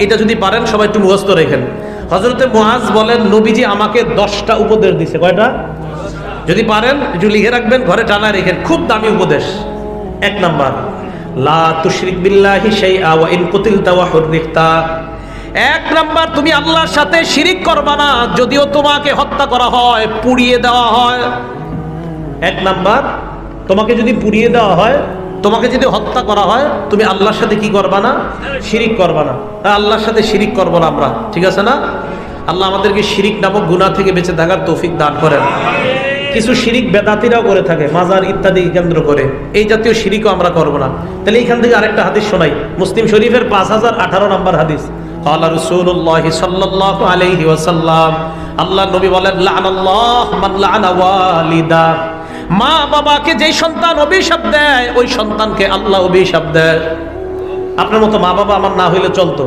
এটা যদি পারেন সবাই একটু মুখস্থ রেখেন। হযরতে মুআজ বলেন, নবীজি আমাকে 10টা উপদেশ দিয়েছে। কয়টা? যদি পারেন একটু লিখে রাখবেন, ঘরে টানা রেখেন, খুব দামি উপদেশ। 1 নাম্বার, লা তুশরিক বিল্লাহি শাইআ ওয়া ইন কুতিলতা ওয়া হুররিকতা। 1 নাম্বার, তুমি আল্লাহর সাথে শিরিক করবা না, যদিও তোমাকে হত্যা করা হয়, পুড়িয়ে দেওয়া হয়। 1 নাম্বার, তোমাকে যদি পুড়িয়ে দেওয়া হয়, তোমাকে যদি হত্যা করা হয়, তুমি আল্লাহর সাথে কি করবা না? শিরিক করবা না। আল্লাহর সাথে শিরিক করবো না আমরা, ঠিক আছে না? আল্লাহ আমাদেরকে শিরিক নামক গুনাহ থেকে বেঁচে থাকার তৌফিক দান করেন। কিছু শিরিক বেদাতিরাও করে থাকে, মাজার ইত্যাদি কেন্দ্র করে, এই জাতীয় শিরিকও আমরা করবো না। তাহলে এইখান থেকে আরেকটা হাদিস শোনাই, মুসলিম শরীফের 5018 নম্বর হাদিস। ক্বালা রাসূলুল্লাহি সাল্লাল্লাহু আলাইহি ওয়াসাল্লাম, আল্লাহ নবী বলেন, লাআনাল্লাহু মান লাআনা ওয়ালিদা। মা বাবাকে যেই সন্তান অভিশাপ দেয়, ওই সন্তানকে আল্লাহ অভিশাপ দেয়। আপনার মতো মা বাবা আমার না হইলে চলতো।